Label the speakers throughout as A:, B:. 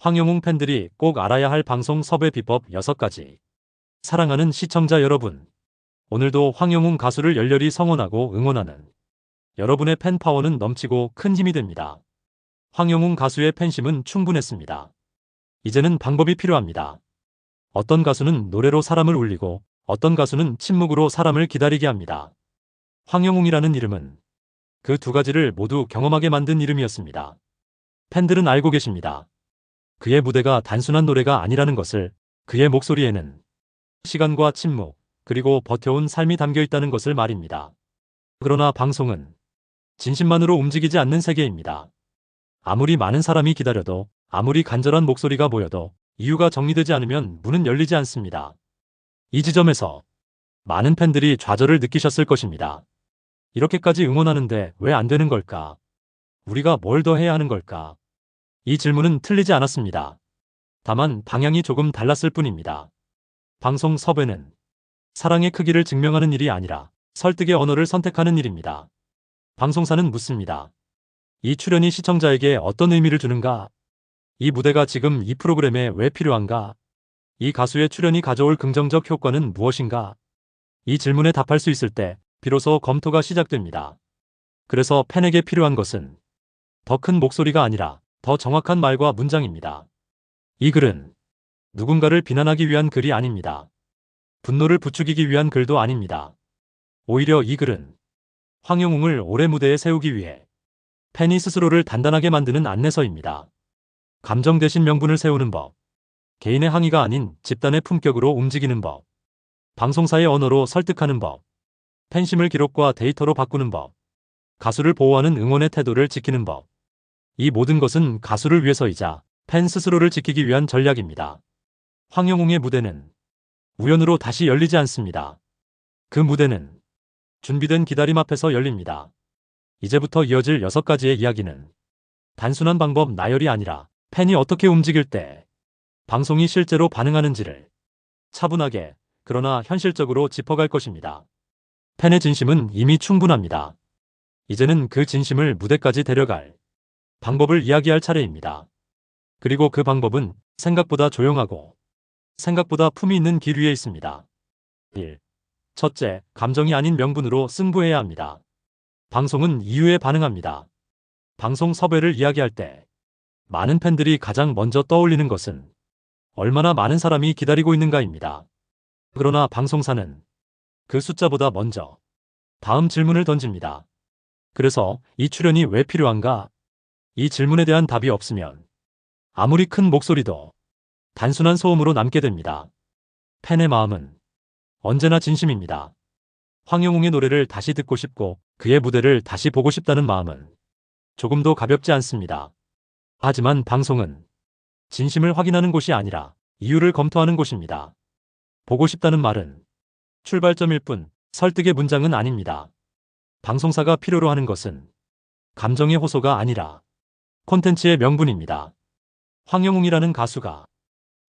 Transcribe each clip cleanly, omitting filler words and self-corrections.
A: 황영웅 팬들이 꼭 알아야 할 방송 섭외 비법 6가지. 사랑하는 시청자 여러분, 오늘도 황영웅 가수를 열렬히 성원하고 응원하는 여러분의 팬 파워는 넘치고 큰 힘이 됩니다. 황영웅 가수의 팬심은 충분했습니다. 이제는 방법이 필요합니다. 어떤 가수는 노래로 사람을 울리고 어떤 가수는 침묵으로 사람을 기다리게 합니다. 황영웅이라는 이름은 그 두 가지를 모두 경험하게 만든 이름이었습니다. 팬들은 알고 계십니다. 그의 무대가 단순한 노래가 아니라는 것을, 그의 목소리에는 시간과 침묵, 그리고 버텨온 삶이 담겨 있다는 것을 말입니다. 그러나 방송은 진심만으로 움직이지 않는 세계입니다. 아무리 많은 사람이 기다려도, 아무리 간절한 목소리가 보여도 이유가 정리되지 않으면 문은 열리지 않습니다. 이 지점에서 많은 팬들이 좌절을 느끼셨을 것입니다. 이렇게까지 응원하는데 왜 안 되는 걸까? 우리가 뭘 더 해야 하는 걸까? 이 질문은 틀리지 않았습니다. 다만 방향이 조금 달랐을 뿐입니다. 방송 섭외는 사랑의 크기를 증명하는 일이 아니라 설득의 언어를 선택하는 일입니다. 방송사는 묻습니다. 이 출연이 시청자에게 어떤 의미를 주는가? 이 무대가 지금 이 프로그램에 왜 필요한가? 이 가수의 출연이 가져올 긍정적 효과는 무엇인가? 이 질문에 답할 수 있을 때 비로소 검토가 시작됩니다. 그래서 팬에게 필요한 것은 더 큰 목소리가 아니라 더 정확한 말과 문장입니다. 이 글은 누군가를 비난하기 위한 글이 아닙니다. 분노를 부추기기 위한 글도 아닙니다. 오히려 이 글은 황영웅을 오래 무대에 세우기 위해 팬이 스스로를 단단하게 만드는 안내서입니다. 감정 대신 명분을 세우는 법, 개인의 항의가 아닌 집단의 품격으로 움직이는 법, 방송사의 언어로 설득하는 법, 팬심을 기록과 데이터로 바꾸는 법, 가수를 보호하는 응원의 태도를 지키는 법. 이 모든 것은 가수를 위해서이자 팬 스스로를 지키기 위한 전략입니다. 황영웅의 무대는 우연으로 다시 열리지 않습니다. 그 무대는 준비된 기다림 앞에서 열립니다. 이제부터 이어질 6가지의 이야기는 단순한 방법 나열이 아니라 팬이 어떻게 움직일 때 방송이 실제로 반응하는지를 차분하게, 그러나 현실적으로 짚어갈 것입니다. 팬의 진심은 이미 충분합니다. 이제는 그 진심을 무대까지 데려갈 방법을 이야기할 차례입니다. 그리고 그 방법은 생각보다 조용하고 생각보다 품이 있는 길 위에 있습니다. 1. 첫째, 감정이 아닌 명분으로 승부해야 합니다. 방송은 이유에 반응합니다. 방송 섭외를 이야기할 때 많은 팬들이 가장 먼저 떠올리는 것은 얼마나 많은 사람이 기다리고 있는가입니다. 그러나 방송사는 그 숫자보다 먼저 다음 질문을 던집니다. 그래서 이 출연이 왜 필요한가? 이 질문에 대한 답이 없으면 아무리 큰 목소리도 단순한 소음으로 남게 됩니다. 팬의 마음은 언제나 진심입니다. 황영웅의 노래를 다시 듣고 싶고 그의 무대를 다시 보고 싶다는 마음은 조금도 가볍지 않습니다. 하지만 방송은 진심을 확인하는 곳이 아니라 이유를 검토하는 곳입니다. 보고 싶다는 말은 출발점일 뿐 설득의 문장은 아닙니다. 방송사가 필요로 하는 것은 감정의 호소가 아니라 콘텐츠의 명분입니다. 황영웅이라는 가수가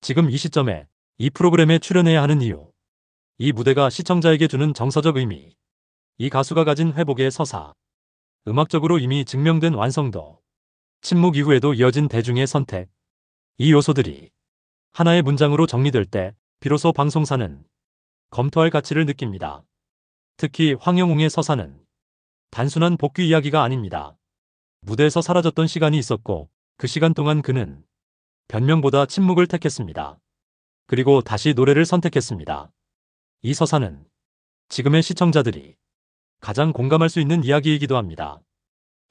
A: 지금 이 시점에 이 프로그램에 출연해야 하는 이유, 이 무대가 시청자에게 주는 정서적 의미, 이 가수가 가진 회복의 서사, 음악적으로 이미 증명된 완성도, 침묵 이후에도 이어진 대중의 선택, 이 요소들이 하나의 문장으로 정리될 때 비로소 방송사는 검토할 가치를 느낍니다. 특히 황영웅의 서사는 단순한 복귀 이야기가 아닙니다. 무대에서 사라졌던 시간이 있었고 그 시간 동안 그는 변명보다 침묵을 택했습니다. 그리고 다시 노래를 선택했습니다. 이 서사는 지금의 시청자들이 가장 공감할 수 있는 이야기이기도 합니다.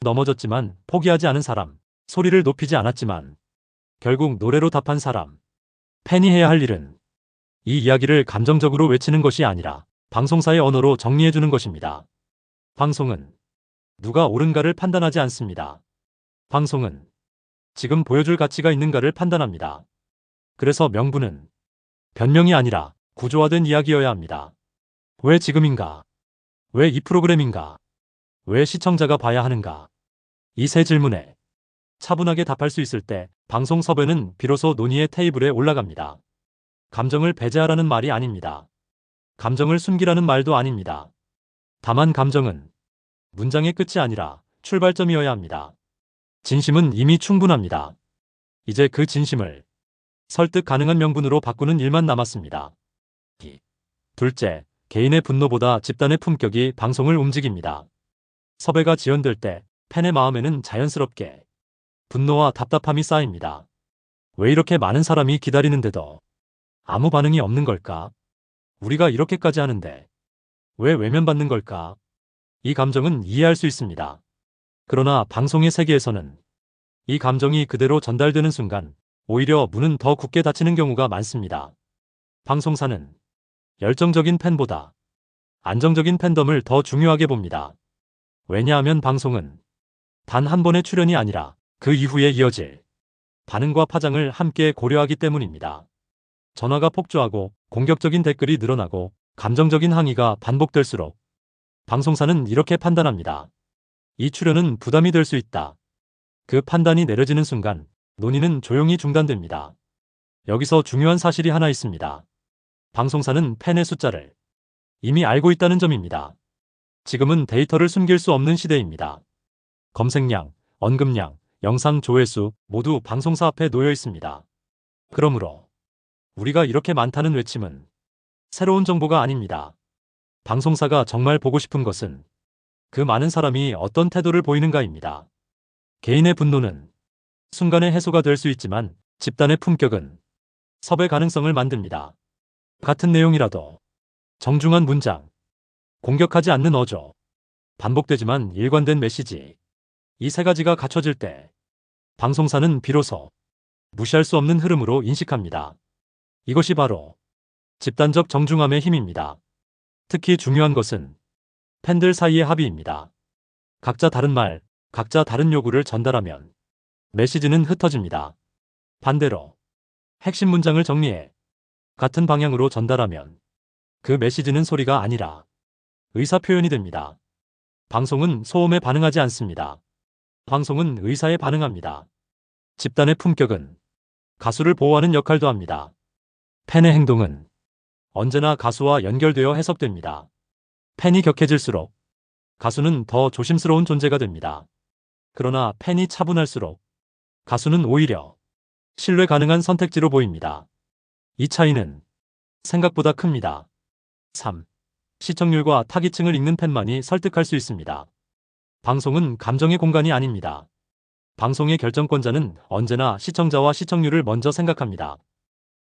A: 넘어졌지만 포기하지 않은 사람, 소리를 높이지 않았지만 결국 노래로 답한 사람. 팬이 해야 할 일은 이 이야기를 감정적으로 외치는 것이 아니라 방송사의 언어로 정리해주는 것입니다. 방송은 누가 옳은가를 판단하지 않습니다. 방송은 지금 보여줄 가치가 있는가를 판단합니다. 그래서 명분은 변명이 아니라 구조화된 이야기여야 합니다. 왜 지금인가? 왜 이 프로그램인가? 왜 시청자가 봐야 하는가? 이 세 질문에 차분하게 답할 수 있을 때 방송 섭외는 비로소 논의의 테이블에 올라갑니다. 감정을 배제하라는 말이 아닙니다. 감정을 숨기라는 말도 아닙니다. 다만 감정은 문장의 끝이 아니라 출발점이어야 합니다. 진심은 이미 충분합니다. 이제 그 진심을 설득 가능한 명분으로 바꾸는 일만 남았습니다. 둘째, 개인의 분노보다 집단의 품격이 방송을 움직입니다. 섭외가 지연될 때 팬의 마음에는 자연스럽게 분노와 답답함이 쌓입니다. 왜 이렇게 많은 사람이 기다리는데도 아무 반응이 없는 걸까? 우리가 이렇게까지 하는데 왜 외면받는 걸까? 이 감정은 이해할 수 있습니다. 그러나 방송의 세계에서는 이 감정이 그대로 전달되는 순간 오히려 문은 더 굳게 닫히는 경우가 많습니다. 방송사는 열정적인 팬보다 안정적인 팬덤을 더 중요하게 봅니다. 왜냐하면 방송은 단 한 번의 출연이 아니라 그 이후에 이어질 반응과 파장을 함께 고려하기 때문입니다. 전화가 폭주하고 공격적인 댓글이 늘어나고 감정적인 항의가 반복될수록 방송사는 이렇게 판단합니다. 이 출연은 부담이 될 수 있다. 그 판단이 내려지는 순간 논의는 조용히 중단됩니다. 여기서 중요한 사실이 하나 있습니다. 방송사는 팬의 숫자를 이미 알고 있다는 점입니다. 지금은 데이터를 숨길 수 없는 시대입니다. 검색량, 언급량, 영상 조회수 모두 방송사 앞에 놓여 있습니다. 그러므로 우리가 이렇게 많다는 외침은 새로운 정보가 아닙니다. 방송사가 정말 보고 싶은 것은 그 많은 사람이 어떤 태도를 보이는가입니다. 개인의 분노는 순간에 해소가 될 수 있지만 집단의 품격은 섭외 가능성을 만듭니다. 같은 내용이라도 정중한 문장, 공격하지 않는 어조, 반복되지만 일관된 메시지, 이 세 가지가 갖춰질 때 방송사는 비로소 무시할 수 없는 흐름으로 인식합니다. 이것이 바로 집단적 정중함의 힘입니다. 특히 중요한 것은 팬들 사이의 합의입니다. 각자 다른 말, 각자 다른 요구를 전달하면 메시지는 흩어집니다. 반대로 핵심 문장을 정리해 같은 방향으로 전달하면 그 메시지는 소리가 아니라 의사 표현이 됩니다. 방송은 소음에 반응하지 않습니다. 방송은 의사에 반응합니다. 집단의 품격은 가수를 보호하는 역할도 합니다. 팬의 행동은 언제나 가수와 연결되어 해석됩니다. 팬이 격해질수록 가수는 더 조심스러운 존재가 됩니다. 그러나 팬이 차분할수록 가수는 오히려 신뢰 가능한 선택지로 보입니다. 이 차이는 생각보다 큽니다. 3. 시청률과 타깃층을 읽는 팬만이 설득할 수 있습니다. 방송은 감정의 공간이 아닙니다. 방송의 결정권자는 언제나 시청자와 시청률을 먼저 생각합니다.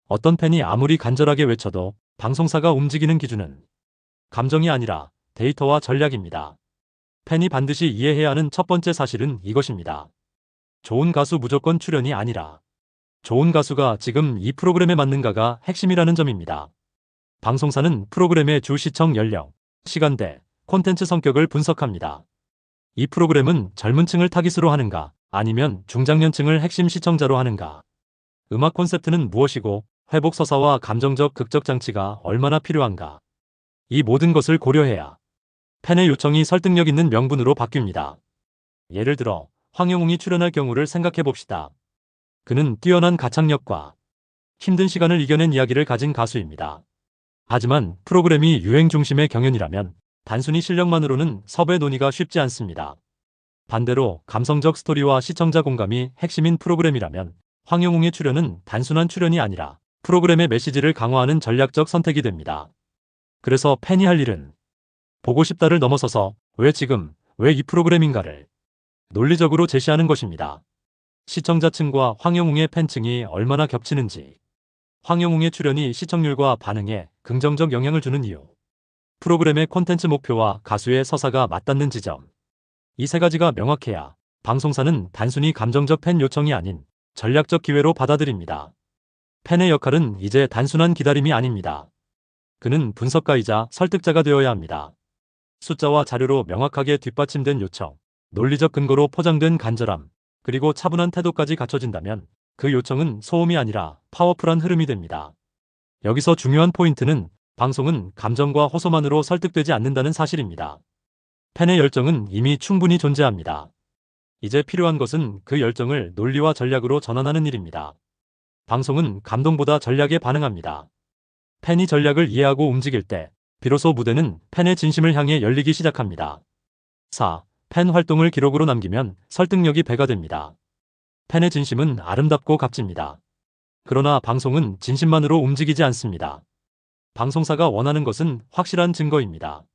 A: 어떤 팬이 아무리 간절하게 외쳐도 방송사가 움직이는 기준은 감정이 아니라 데이터와 전략입니다. 팬이 반드시 이해해야 하는 첫 번째 사실은 이것입니다. 좋은 가수 무조건 출연이 아니라 좋은 가수가 지금 이 프로그램에 맞는가가 핵심이라는 점입니다. 방송사는 프로그램의 주 시청 연령, 시간대, 콘텐츠 성격을 분석합니다. 이 프로그램은 젊은 층을 타깃으로 하는가, 아니면 중장년층을 핵심 시청자로 하는가? 음악 콘셉트는 무엇이고 회복 서사와 감정적 극적 장치가 얼마나 필요한가? 이 모든 것을 고려해야 팬의 요청이 설득력 있는 명분으로 바뀝니다. 예를 들어 황영웅이 출연할 경우를 생각해 봅시다. 그는 뛰어난 가창력과 힘든 시간을 이겨낸 이야기를 가진 가수입니다. 하지만 프로그램이 유행 중심의 경연이라면 단순히 실력만으로는 섭외 논의가 쉽지 않습니다. 반대로 감성적 스토리와 시청자 공감이 핵심인 프로그램이라면 황영웅의 출연은 단순한 출연이 아니라 프로그램의 메시지를 강화하는 전략적 선택이 됩니다. 그래서 팬이 할 일은 보고 싶다를 넘어서서 왜 지금, 왜 이 프로그램인가를 논리적으로 제시하는 것입니다. 시청자층과 황영웅의 팬층이 얼마나 겹치는지, 황영웅의 출연이 시청률과 반응에 긍정적 영향을 주는 이유, 프로그램의 콘텐츠 목표와 가수의 서사가 맞닿는 지점, 이 세 가지가 명확해야 방송사는 단순히 감정적 팬 요청이 아닌 전략적 기회로 받아들입니다. 팬의 역할은 이제 단순한 기다림이 아닙니다. 그는 분석가이자 설득자가 되어야 합니다. 숫자와 자료로 명확하게 뒷받침된 요청, 논리적 근거로 포장된 간절함, 그리고 차분한 태도까지 갖춰진다면 그 요청은 소음이 아니라 파워풀한 흐름이 됩니다. 여기서 중요한 포인트는 방송은 감정과 호소만으로 설득되지 않는다는 사실입니다. 팬의 열정은 이미 충분히 존재합니다. 이제 필요한 것은 그 열정을 논리와 전략으로 전환하는 일입니다. 방송은 감동보다 전략에 반응합니다. 팬이 전략을 이해하고 움직일 때 비로소 무대는 팬의 진심을 향해 열리기 시작합니다. 4. 팬 활동을 기록으로 남기면 설득력이 배가 됩니다. 팬의 진심은 아름답고 값집니다. 그러나 방송은 진심만으로 움직이지 않습니다. 방송사가 원하는 것은 확실한 증거입니다.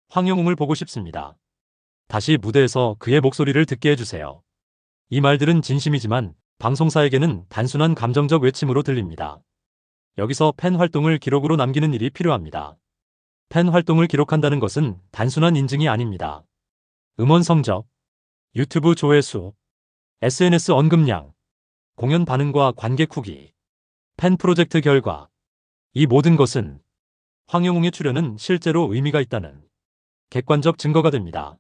A: 황영웅을 보고 싶습니다. 다시 무대에서 그의 목소리를 듣게 해주세요. 이 말들은 진심이지만 방송사에게는 단순한 감정적 외침으로 들립니다. 여기서 팬 활동을 기록으로 남기는 일이 필요합니다. 팬 활동을 기록한다는 것은 단순한 인증이 아닙니다. 음원 성적, 유튜브 조회수, SNS 언급량, 공연 반응과 관객 후기, 팬 프로젝트 결과, 이 모든 것은 황영웅의 출연은 실제로 의미가 있다는 객관적 증거가 됩니다.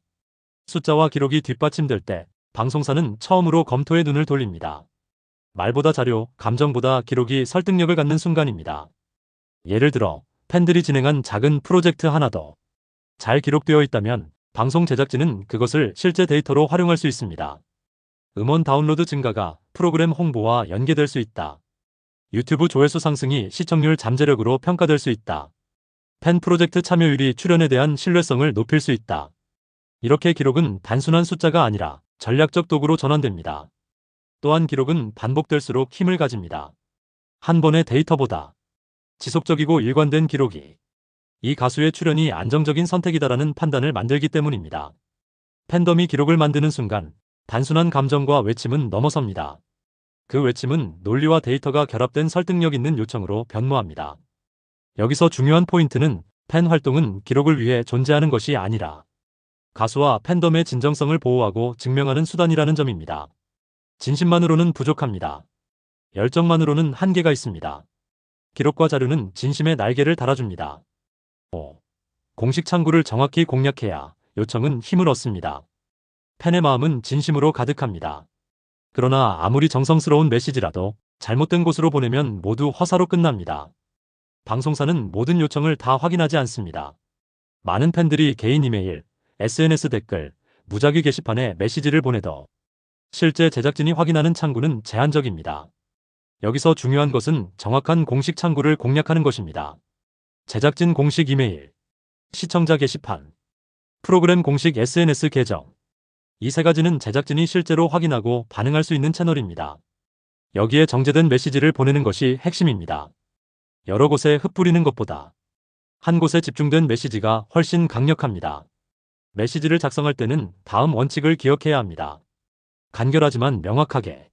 A: 숫자와 기록이 뒷받침될 때 방송사는 처음으로 검토의 눈을 돌립니다. 말보다 자료, 감정보다 기록이 설득력을 갖는 순간입니다. 예를 들어 팬들이 진행한 작은 프로젝트 하나 더 잘 기록되어 있다면 방송 제작진은 그것을 실제 데이터로 활용할 수 있습니다. 음원 다운로드 증가가 프로그램 홍보와 연계될 수 있다. 유튜브 조회수 상승이 시청률 잠재력으로 평가될 수 있다. 팬 프로젝트 참여율이 출연에 대한 신뢰성을 높일 수 있다. 이렇게 기록은 단순한 숫자가 아니라 전략적 도구로 전환됩니다. 또한 기록은 반복될수록 힘을 가집니다. 한 번의 데이터보다 지속적이고 일관된 기록이 이 가수의 출연이 안정적인 선택이다라는 판단을 만들기 때문입니다. 팬덤이 기록을 만드는 순간 단순한 감정과 외침은 넘어섭니다. 그 외침은 논리와 데이터가 결합된 설득력 있는 요청으로 변모합니다. 여기서 중요한 포인트는 팬 활동은 기록을 위해 존재하는 것이 아니라 가수와 팬덤의 진정성을 보호하고 증명하는 수단이라는 점입니다. 진심만으로는 부족합니다. 열정만으로는 한계가 있습니다. 기록과 자료는 진심의 날개를 달아줍니다. 5. 공식 창구를 정확히 공략해야 요청은 힘을 얻습니다. 팬의 마음은 진심으로 가득합니다. 그러나 아무리 정성스러운 메시지라도 잘못된 곳으로 보내면 모두 허사로 끝납니다. 방송사는 모든 요청을 다 확인하지 않습니다. 많은 팬들이 개인 이메일, SNS 댓글, 무작위 게시판에 메시지를 보내도 실제 제작진이 확인하는 창구는 제한적입니다. 여기서 중요한 것은 정확한 공식 창구를 공략하는 것입니다. 제작진 공식 이메일, 시청자 게시판, 프로그램 공식 SNS 계정. 이 세 가지는 제작진이 실제로 확인하고 반응할 수 있는 채널입니다. 여기에 정제된 메시지를 보내는 것이 핵심입니다. 여러 곳에 흩뿌리는 것보다 한 곳에 집중된 메시지가 훨씬 강력합니다. 메시지를 작성할 때는 다음 원칙을 기억해야 합니다. 간결하지만 명확하게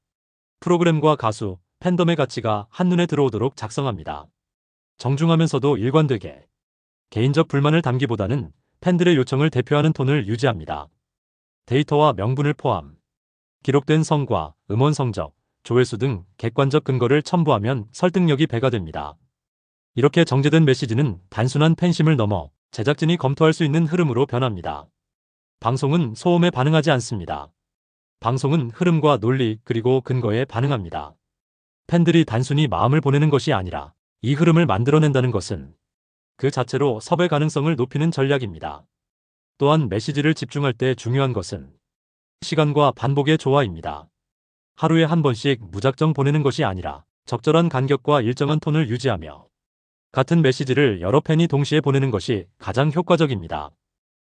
A: 프로그램과 가수, 팬덤의 가치가 한눈에 들어오도록 작성합니다. 정중하면서도 일관되게 개인적 불만을 담기보다는 팬들의 요청을 대표하는 톤을 유지합니다. 데이터와 명분을 포함, 기록된 성과, 음원 성적, 조회수 등 객관적 근거를 첨부하면 설득력이 배가 됩니다. 이렇게 정제된 메시지는 단순한 팬심을 넘어 제작진이 검토할 수 있는 흐름으로 변합니다. 방송은 소음에 반응하지 않습니다. 방송은 흐름과 논리 그리고 근거에 반응합니다. 팬들이 단순히 마음을 보내는 것이 아니라 이 흐름을 만들어낸다는 것은 그 자체로 섭외 가능성을 높이는 전략입니다. 또한 메시지를 집중할 때 중요한 것은 시간과 반복의 조화입니다. 하루에 한 번씩 무작정 보내는 것이 아니라 적절한 간격과 일정한 톤을 유지하며 같은 메시지를 여러 팬이 동시에 보내는 것이 가장 효과적입니다.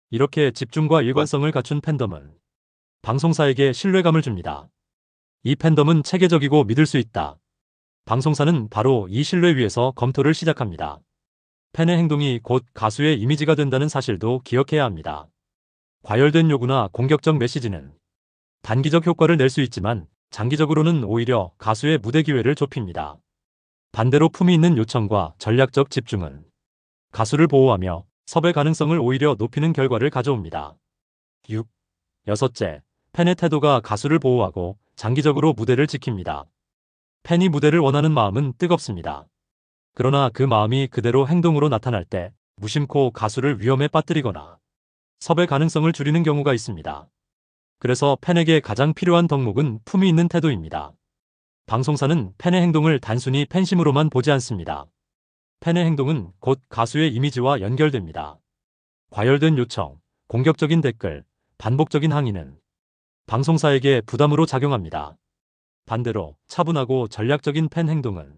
A: 이렇게 집중과 일관성을 갖춘 팬덤은 방송사에게 신뢰감을 줍니다. 이 팬덤은 체계적이고 믿을 수 있다. 방송사는 바로 이 신뢰 위에서 검토를 시작합니다. 팬의 행동이 곧 가수의 이미지가 된다는 사실도 기억해야 합니다. 과열된 요구나 공격적 메시지는 단기적 효과를 낼 수 있지만 장기적으로는 오히려 가수의 무대 기회를 좁힙니다. 반대로 품위 있는 요청과 전략적 집중은 가수를 보호하며 섭외 가능성을 오히려 높이는 결과를 가져옵니다. 6. 여섯째, 팬의 태도가 가수를 보호하고 장기적으로 무대를 지킵니다. 팬이 무대를 원하는 마음은 뜨겁습니다. 그러나 그 마음이 그대로 행동으로 나타날 때 무심코 가수를 위험에 빠뜨리거나 섭외 가능성을 줄이는 경우가 있습니다. 그래서 팬에게 가장 필요한 덕목은 품위 있는 태도입니다. 방송사는 팬의 행동을 단순히 팬심으로만 보지 않습니다. 팬의 행동은 곧 가수의 이미지와 연결됩니다. 과열된 요청, 공격적인 댓글, 반복적인 항의는 방송사에게 부담으로 작용합니다. 반대로 차분하고 전략적인 팬 행동은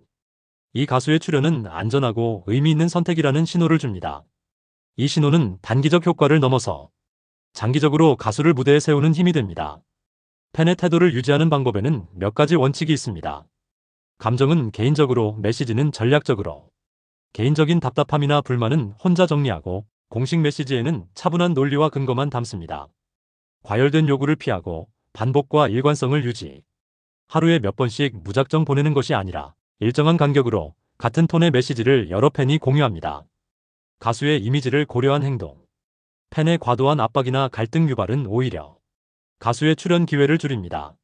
A: 이 가수의 출연은 안전하고 의미 있는 선택이라는 신호를 줍니다. 이 신호는 단기적 효과를 넘어서 장기적으로 가수를 무대에 세우는 힘이 됩니다. 팬의 태도를 유지하는 방법에는 몇 가지 원칙이 있습니다. 감정은 개인적으로, 메시지는 전략적으로. 개인적인 답답함이나 불만은 혼자 정리하고 공식 메시지에는 차분한 논리와 근거만 담습니다. 과열된 요구를 피하고 반복과 일관성을 유지. 하루에 몇 번씩 무작정 보내는 것이 아니라 일정한 간격으로 같은 톤의 메시지를 여러 팬이 공유합니다. 가수의 이미지를 고려한 행동. 팬의 과도한 압박이나 갈등 유발은 오히려 가수의 출연 기회를 줄입니다.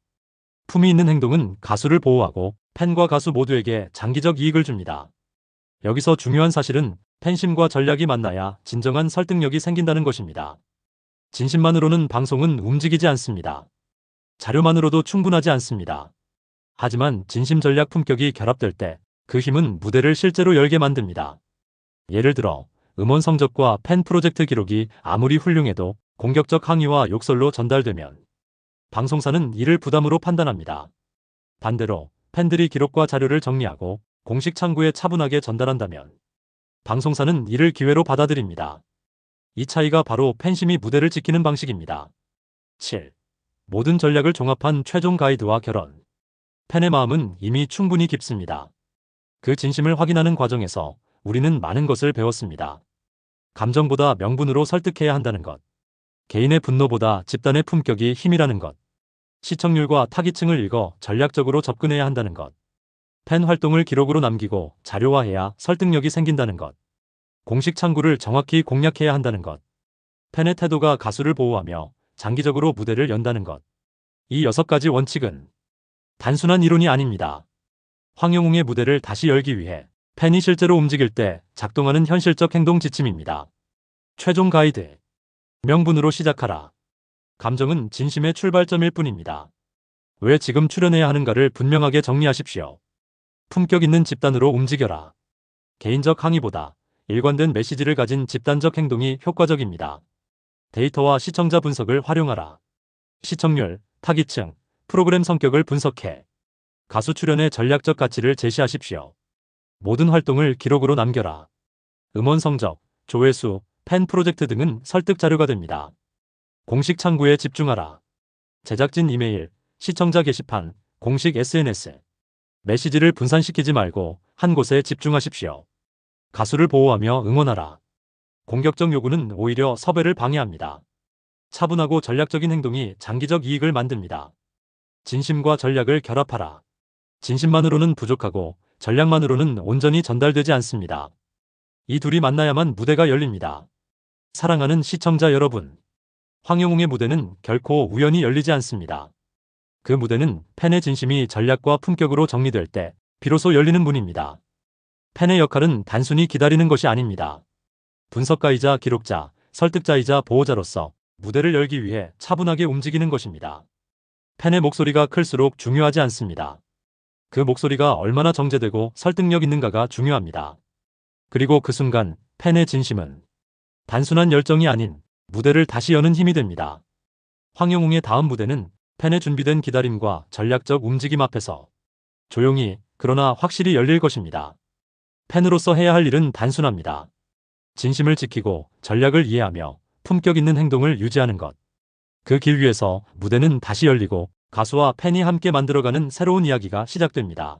A: 품위 있는 행동은 가수를 보호하고 팬과 가수 모두에게 장기적 이익을 줍니다. 여기서 중요한 사실은 팬심과 전략이 만나야 진정한 설득력이 생긴다는 것입니다. 진심만으로는 방송은 움직이지 않습니다. 자료만으로도 충분하지 않습니다. 하지만 진심 전략 품격이 결합될 때 그 힘은 무대를 실제로 열게 만듭니다. 예를 들어 음원 성적과 팬 프로젝트 기록이 아무리 훌륭해도 공격적 항의와 욕설로 전달되면 방송사는 이를 부담으로 판단합니다. 반대로 팬들이 기록과 자료를 정리하고 공식 창구에 차분하게 전달한다면 방송사는 이를 기회로 받아들입니다. 이 차이가 바로 팬심이 무대를 지키는 방식입니다. 7. 모든 전략을 종합한 최종 가이드와 결혼. 팬의 마음은 이미 충분히 깊습니다. 그 진심을 확인하는 과정에서 우리는 많은 것을 배웠습니다. 감정보다 명분으로 설득해야 한다는 것. 개인의 분노보다 집단의 품격이 힘이라는 것. 시청률과 타깃층을 읽어 전략적으로 접근해야 한다는 것. 팬 활동을 기록으로 남기고 자료화해야 설득력이 생긴다는 것. 공식 창구를 정확히 공략해야 한다는 것. 팬의 태도가 가수를 보호하며 장기적으로 무대를 연다는 것. 이 6가지 원칙은 단순한 이론이 아닙니다. 황영웅의 무대를 다시 열기 위해 팬이 실제로 움직일 때 작동하는 현실적 행동 지침입니다. 최종 가이드. 명분으로 시작하라. 감정은 진심의 출발점일 뿐입니다. 왜 지금 출연해야 하는가를 분명하게 정리하십시오. 품격 있는 집단으로 움직여라. 개인적 항의보다 일관된 메시지를 가진 집단적 행동이 효과적입니다. 데이터와 시청자 분석을 활용하라. 시청률, 타깃층, 프로그램 성격을 분석해 가수 출연의 전략적 가치를 제시하십시오. 모든 활동을 기록으로 남겨라. 음원 성적, 조회수, 팬 프로젝트 등은 설득 자료가 됩니다. 공식 창구에 집중하라. 제작진 이메일, 시청자 게시판, 공식 SNS. 메시지를 분산시키지 말고 한 곳에 집중하십시오. 가수를 보호하며 응원하라. 공격적 요구는 오히려 섭외를 방해합니다. 차분하고 전략적인 행동이 장기적 이익을 만듭니다. 진심과 전략을 결합하라. 진심만으로는 부족하고 전략만으로는 온전히 전달되지 않습니다. 이 둘이 만나야만 무대가 열립니다. 사랑하는 시청자 여러분, 황영웅의 무대는 결코 우연히 열리지 않습니다. 그 무대는 팬의 진심이 전략과 품격으로 정리될 때 비로소 열리는 문입니다. 팬의 역할은 단순히 기다리는 것이 아닙니다. 분석가이자 기록자, 설득자이자 보호자로서 무대를 열기 위해 차분하게 움직이는 것입니다. 팬의 목소리가 클수록 중요하지 않습니다. 그 목소리가 얼마나 정제되고 설득력 있는가가 중요합니다. 그리고 그 순간 팬의 진심은 단순한 열정이 아닌 무대를 다시 여는 힘이 됩니다. 황영웅의 다음 무대는 팬의 준비된 기다림과 전략적 움직임 앞에서 조용히 그러나 확실히 열릴 것입니다. 팬으로서 해야 할 일은 단순합니다. 진심을 지키고 전략을 이해하며 품격 있는 행동을 유지하는 것. 그 길 위에서 무대는 다시 열리고 가수와 팬이 함께 만들어가는 새로운 이야기가 시작됩니다.